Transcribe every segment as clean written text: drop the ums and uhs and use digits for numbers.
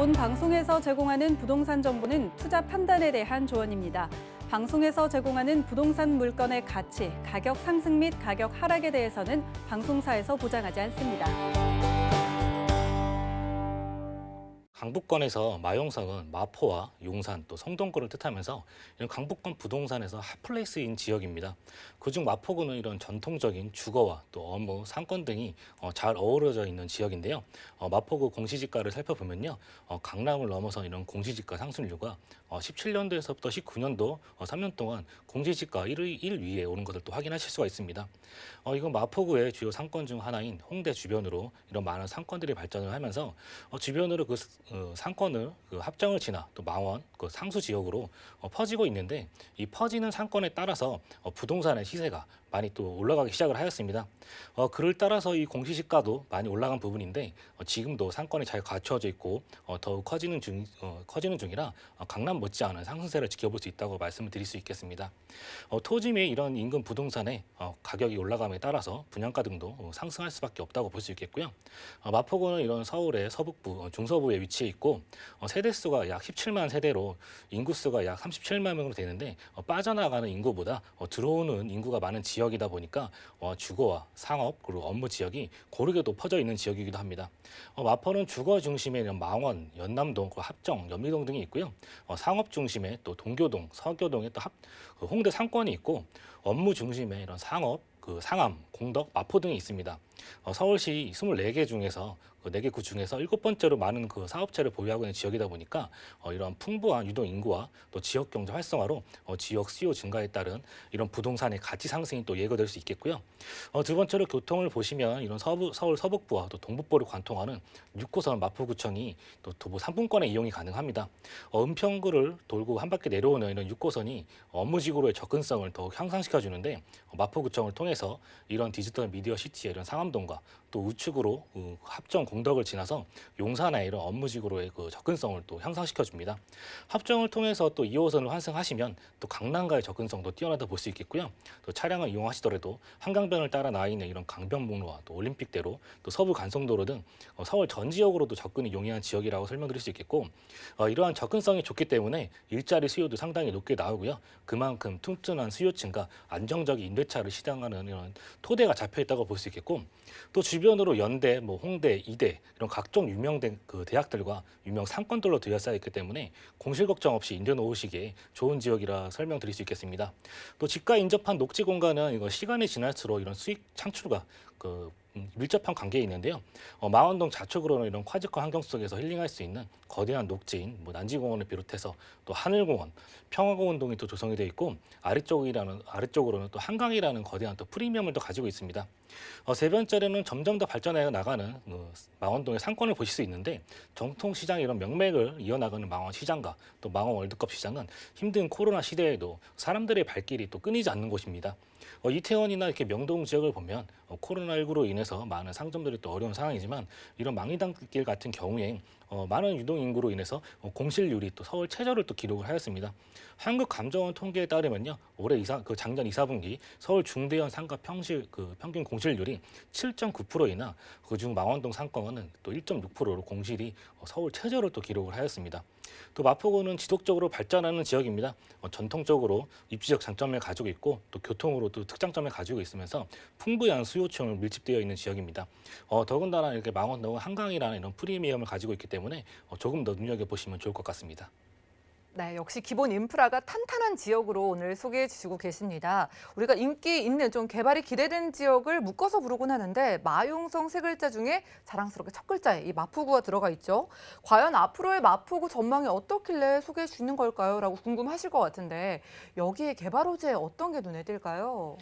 본 방송에서 제공하는 부동산 정보는 투자 판단에 대한 조언입니다. 방송에서 제공하는 부동산 물건의 가치, 가격 상승 및 가격 하락에 대해서는 방송사에서 보장하지 않습니다. 강북권에서 마용성은 마포와 용산 또 성동구를 뜻하면서 이런 강북권 부동산에서 핫플레이스인 지역입니다. 그중 마포구는 이런 전통적인 주거와 또 업무, 상권 등이 잘 어우러져 있는 지역인데요. 마포구 공시지가를 살펴보면요. 강남을 넘어선 이런 공시지가 상승률과 17년도에서부터 19년도 3년 동안 공시지가 1위, 에 오른 것을 또 확인하실 수가 있습니다. 이건 마포구의 주요 상권 중 하나인 홍대 주변으로 이런 많은 상권들이 발전을 하면서 주변으로 상권을 합정을 지나 또 망원, 상수 지역으로 퍼지고 있는데 이 퍼지는 상권에 따라서 부동산의 시세가 많이 또 올라가기 시작을 하였습니다. 그를 따라서 이 공시지가도 많이 올라간 부분인데 지금도 상권이 잘 갖춰져 있고 더욱 커지는 중이라 강남 못지않은 상승세를 지켜볼 수 있다고 말씀을 드릴 수 있겠습니다. 토지 및 이런 인근 부동산의 가격이 올라감에 따라서 분양가 등도 상승할 수밖에 없다고 볼 수 있겠고요. 마포구는 이런 서울의 서북부, 중서부에 위치해 있고 세대수가 약 17만 세대로 인구수가 약 37만 명으로 되는데 빠져나가는 인구보다 들어오는 인구가 많은 지역이다 보니까 주거와 상업 그리고 업무 지역이 고르게도 퍼져 있는 지역이기도 합니다. 마포는 주거 중심의 망원, 연남동, 합정, 연미동 등이 있고요. 상업 중심의 또 동교동, 서교동에 또 홍대 상권이 있고 업무 중심의 이런 상업, 상암, 공덕, 마포 등이 있습니다. 서울시 24개 중에서 4개 구 중에서 7번째로 많은 사업체를 보유하고 있는 지역이다 보니까 이런 풍부한 유동 인구와 또 지역 경제 활성화로 지역 수요 증가에 따른 이런 부동산의 가치 상승이 또 예고될 수 있겠고요. 두 번째로 교통을 보시면 이런 서울 서북부와 또 동북부를 관통하는 6호선 마포구청이 또 도보 3분권의 이용이 가능합니다. 은평구를 돌고 한 바퀴 내려오는 이런 6호선이 업무지구로의 접근성을 더욱 향상시켜주는데 마포구청을 통해서 이런 디지털 미디어 시티의 이런 상암동과 또 우측으로 합정 공덕을 지나서 용산의 이런 업무지구로의 접근성을 또 향상시켜줍니다. 합정을 통해서 또 2호선을 환승하시면 또 강남과의 접근성도 뛰어나다 볼 수 있겠고요. 또 차량을 이용하시더라도 한강변을 따라 나 있는 이런 강변북로와 또 올림픽대로 또 서부 간송도로 등 서울 전 지역으로도 접근이 용이한 지역이라고 설명드릴 수 있겠고 이러한 접근성이 좋기 때문에 일자리 수요도 상당히 높게 나오고요. 그만큼 튼튼한 수요층과 안정적인 임대차를 시장하는 이런 토대가 잡혀 있다고 볼 수 있겠고 또 주변으로 연대, 홍대, 이대 이런 각종 유명된 대학들과 유명 상권들로 둘러싸여 있기 때문에 공실 걱정 없이 임대 놓으시기에 좋은 지역이라 설명드릴 수 있겠습니다. 또 집과 인접한 녹지 공간은 이거 시간이 지날수록 이런 수익 창출과 밀접한 관계에 있는데요. 망원동 좌측으로는 이런 콰즈카 환경 속에서 힐링할 수 있는 거대한 녹지인 난지공원을 비롯해서 또 하늘공원, 평화공원동이 또 조성이 되어 있고 아래쪽으로는 또 한강이라는 거대한 또 프리미엄을 또 가지고 있습니다. 세 번째로는 점점 더 발전해 나가는 망원동의 상권을 보실 수 있는데 정통시장의 이런 명맥을 이어나가는 망원시장과 또 망원 월드컵 시장은 힘든 코로나 시대에도 사람들의 발길이 또 끊이지 않는 곳입니다. 이태원이나 이렇게 명동 지역을 보면 코로나19로 인해서 많은 상점들이 또 어려운 상황이지만 이런 망리단길 같은 경우에 많은 유동 인구로 인해서 공실률이 또 서울 최저를 또 기록을 하였습니다. 한국감정원 통계에 따르면요, 올해 작년 2, 4분기 서울 중대형 상가 평균 공실률이 7.9%이나 그중 망원동 상권은 또 1.6%로 공실이 서울 최저를 또 기록을 하였습니다. 또 마포구는 지속적으로 발전하는 지역입니다. 전통적으로 입지적 장점을 가지고 있고 또 교통으로도 특장점을 가지고 있으면서 풍부한 수요층을 밀집되어 있는 지역입니다. 더군다나 이렇게 망원동은 한강이라는 이런 프리미엄을 가지고 있기 때문에 조금 더 눈여겨보시면 좋을 것 같습니다. 네, 역시 기본 인프라가 탄탄한 지역으로 오늘 소개해 주시고 계십니다. 우리가 인기 있는 좀 개발이 기대된 지역을 묶어서 부르곤 하는데 마용성 세 글자 중에 자랑스럽게 첫 글자에 이 마포구가 들어가 있죠. 과연 앞으로의 마포구 전망이 어떻길래 소개해 주는 걸까요? 라고 궁금하실 것 같은데 여기에 개발 호재 어떤 게 눈에 띌까요?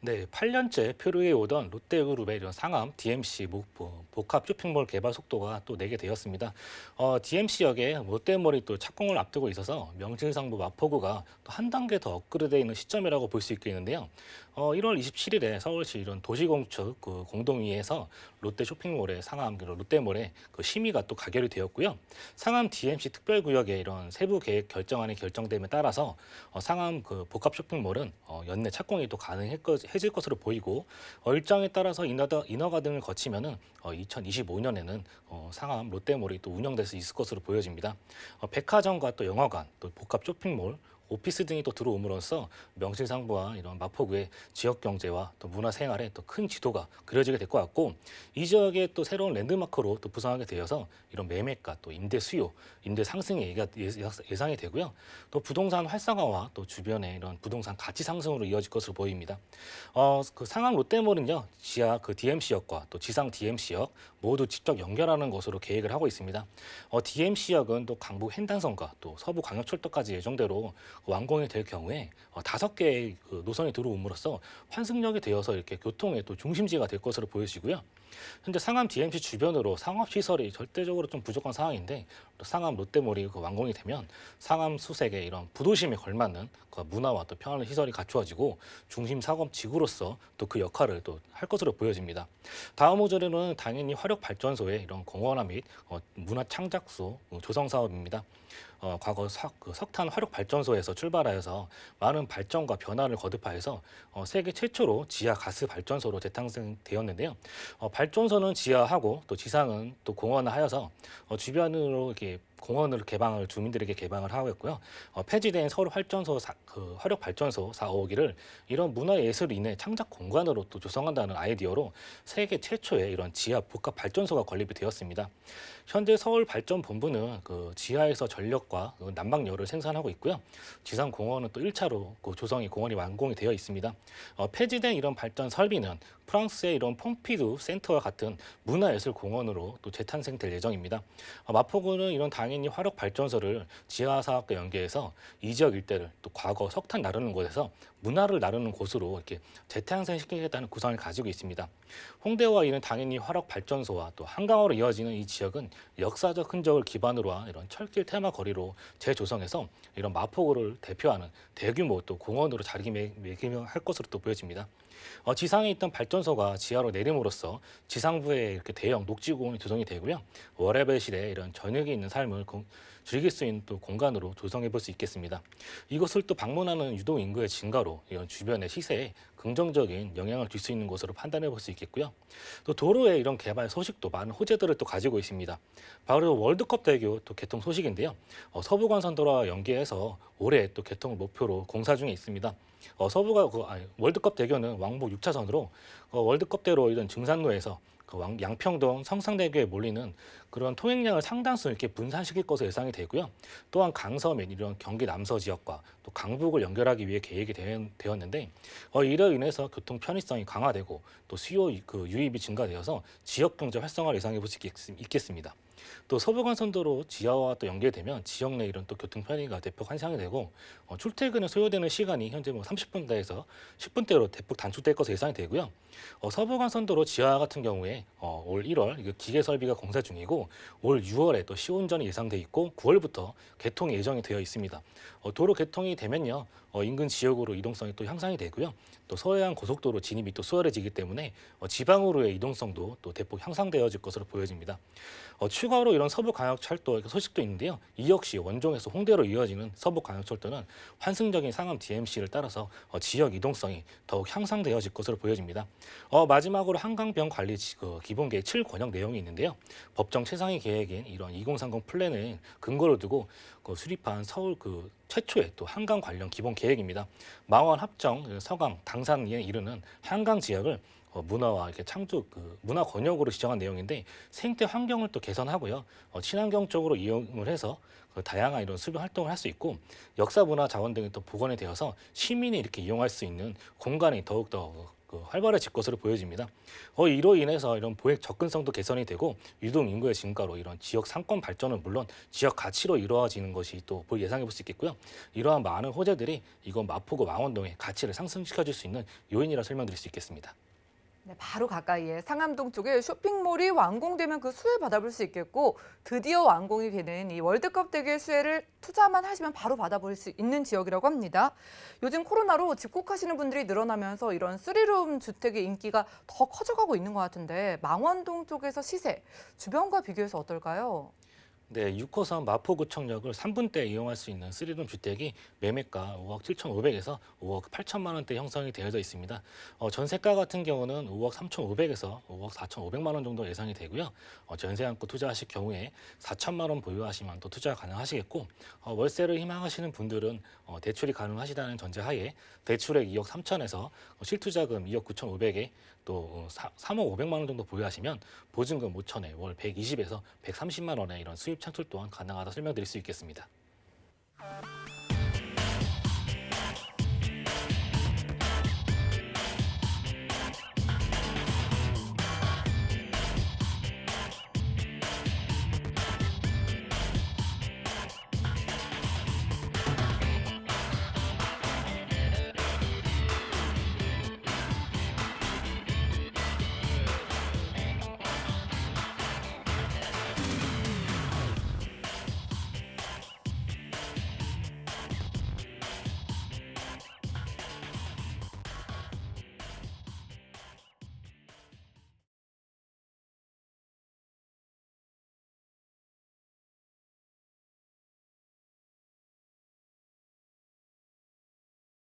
네, 8년째 표류해 오던 롯데그룹의 이런 상암, DMC, 복합 쇼핑몰 개발 속도가 또 내게 되었습니다. DMC역에 롯데몰이 또 착공을 앞두고 있어서 명실상부 마포구가 또 한 단계 더 업그레이드되어 있는 시점이라고 볼 수 있겠는데요. 1월 27일에 서울시 이런 도시공축 공동위에서 롯데 쇼핑몰의 상암 롯데몰의 심의가 또 가결이 되었고요. 상암 DMC 특별구역의 이런 세부 계획 결정안이 결정됨에 따라서 상암 복합 쇼핑몰은 연내 착공이 또 가능해질 해질 것으로 보이고 일정에 따라서 인허가 등을 거치면은 2025년에는 상암 롯데몰이 또 운영될 수 있을 것으로 보여집니다. 백화점과 또 영화관, 또 복합 쇼핑몰, 오피스 등이 또 들어옴으로써 명실상부한 이런 마포구의 지역 경제와 또 문화 생활에 또 큰 지도가 그려지게 될 것 같고 이 지역의 또 새로운 랜드마크로 또 부상하게 되어서 이런 매매가 또 임대 수요, 임대 상승이 예상이 되고요. 또 부동산 활성화와 또 주변의 이런 부동산 가치 상승으로 이어질 것으로 보입니다. 그 상암 롯데몰은요 지하 그 DMC역과 또 지상 DMC역 모두 직접 연결하는 것으로 계획을 하고 있습니다. DMC역은 또 강북 횡단선과 또 서부 광역철도까지 예정대로 완공이 될 경우에 5개의 그 노선이 들어옴으로써 환승역이 되어서 이렇게 교통의 또 중심지가 될 것으로 보여지고요. 현재 상암 DMC 주변으로 상업시설이 절대적으로 좀 부족한 상황인데 또 상암 롯데몰이 그 완공이 되면 상암 수색의 이런 부도심에 걸맞는 그 문화와 또 평화의 시설이 갖추어지고 중심 상업지구로서 또 그 역할을 또 할 것으로 보여집니다. 다음 호재로는 당연히 화력발전소의 이런 공원화 및 문화 창작소 조성 사업입니다. 과거 석탄 화력발전소에서 출발하여서 많은 발전과 변화를 거듭하여서 세계 최초로 지하 가스 발전소로 재탄생되었는데요. 발전소는 지하하고 또 지상은 또 공원화하여서 주변으로 이렇게 공원을 주민들에게 개방을 하고 있고요. 폐지된 서울 활전소 화력 발전소 4호기를 이런 문화예술 인해 창작 공간으로 또 조성한다는 아이디어로 세계 최초의 이런 지하 복합 발전소가 건립이 되었습니다. 현재 서울 발전 본부는 그 지하에서 전력과 난방열을 생산하고 있고요. 지상 공원은 또 1차로 그 조성이 공원이 완공이 되어 있습니다. 폐지된 이런 발전 설비는 프랑스의 이런 폼피두 센터와 같은 문화예술 공원으로 또 재탄생될 예정입니다. 마포구는 이런 당연히 화력 발전소를 지하 사업과 연계해서 이 지역 일대를 또 과거 석탄 나르는 곳에서 문화를 나르는 곳으로 이렇게 재탄생시키겠다는 구상을 가지고 있습니다. 홍대와 이는 당연히 화력 발전소와 또 한강으로 이어지는 이 지역은 역사적 흔적을 기반으로 한 이런 철길 테마 거리로 재조성해서 이런 마포구를 대표하는 대규모 또 공원으로 자리매김할 것으로 또 보여집니다. 지상에 있던 발전소가 지하로 내림으로써 지상부에 이렇게 대형 녹지공원이 조성이 되고요. 월요일에 이런 저녁에 있는 삶을 즐길 수 있는 또 공간으로 조성해 볼 수 있겠습니다. 이것을 또 방문하는 유동 인구의 증가로 이런 주변의 시세에 긍정적인 영향을 줄 수 있는 것으로 판단해 볼 수 있겠고요. 또 도로의 이런 개발 소식도 많은 호재들을 또 가지고 있습니다. 바로 월드컵 대교 또 개통 소식인데요. 서부간선도로와 연계해서 올해 또 개통을 목표로 공사 중에 있습니다. 월드컵 대교는 왕복 6차선으로 월드컵대로 이런 증산로에서 양평동 성상대교에 몰리는 그런 통행량을 상당수 이렇게 분산시킬 것으로 예상이 되고요. 또한 강서 및 이런 경기 남서 지역과 또 강북을 연결하기 위해 계획이 되었는데 이로 인해서 교통 편의성이 강화되고 또 수요 유입이 증가되어서 지역 경제 활성화를 예상해 볼 수 있겠습니다. 또 서부간선도로 지하와 또 연계되면 지역 내 이런 또 교통 편의가 대폭 환상이 되고 출퇴근에 소요되는 시간이 현재 30분대에서 10분대로 대폭 단축될 것으로 예상이 되고요. 서부간선도로 지하 같은 경우에 올 1월 기계 설비가 공사 중이고 올 6월에 또 시운전이 예상돼 있고 9월부터 개통이 예정이 되어 있습니다. 도로 개통이 되면요 인근 지역으로 이동성이 또 향상이 되고요. 또 서해안 고속도로 진입이 또 수월해지기 때문에 지방으로의 이동성도 또 대폭 향상되어질 것으로 보여집니다. 추가로 이런 서부광역철도 소식도 있는데요. 이 역시 원종에서 홍대로 이어지는 서부광역철도는 환승적인 상암 DMC를 따라서 지역 이동성이 더욱 향상되어질 것으로 보여집니다. 마지막으로 한강변 관리 기본계획 7권역 내용이 있는데요. 법정 최상위 계획인 이런 2030 플랜을 근거로 두고 수립한 서울 최초의 또 한강 관련 기본 계획입니다. 망원, 합정, 서강, 당산에 이르는 한강 지역을 문화와 이렇게 문화 권역으로 지정한 내용인데 생태 환경을 또 개선하고요. 친환경 쪽으로 이용을 해서 다양한 이런 수변 활동을 할 수 있고 역사 문화 자원 등이 또 복원이 되어서 시민이 이렇게 이용할 수 있는 공간이 더욱더 활발해질 것으로 보여집니다. 이로 인해서 이런 보행 접근성도 개선이 되고 유동 인구의 증가로 이런 지역 상권 발전은 물론 지역 가치로 이루어지는 것이 또 예상해 볼 수 있겠고요. 이러한 많은 호재들이 이건 마포구 망원동의 가치를 상승시켜줄 수 있는 요인이라 설명드릴 수 있겠습니다. 네, 바로 가까이에 상암동 쪽에 쇼핑몰이 완공되면 그 수혜 받아볼 수 있겠고 드디어 완공이 되는 이 월드컵 대회 수혜를 투자만 하시면 바로 받아볼 수 있는 지역이라고 합니다. 요즘 코로나로 집콕하시는 분들이 늘어나면서 이런 쓰리룸 주택의 인기가 더 커져가고 있는 것 같은데 망원동 쪽에서 시세, 주변과 비교해서 어떨까요? 네, 6호선 마포구청역을 3분대에 이용할 수 있는 3룸 주택이 매매가 5억 7,500에서 5억 8천만 원대 형성이 되어져 있습니다. 전세가 같은 경우는 5억 3,500에서 5억 4,500만 원 정도 예상이 되고요. 전세 안고 투자하실 경우에 4천만 원 보유하시면 또 투자 가능하시겠고, 월세를 희망하시는 분들은 대출이 가능하시다는 전제하에 대출액 2억 3천에서 실투자금 2억 9,500에 또 3억 500만 원 정도 보유하시면 보증금 5천에 월 120에서 130만 원의 이런 수입 창출 또한 가능하다 설명드릴 수 있겠습니다.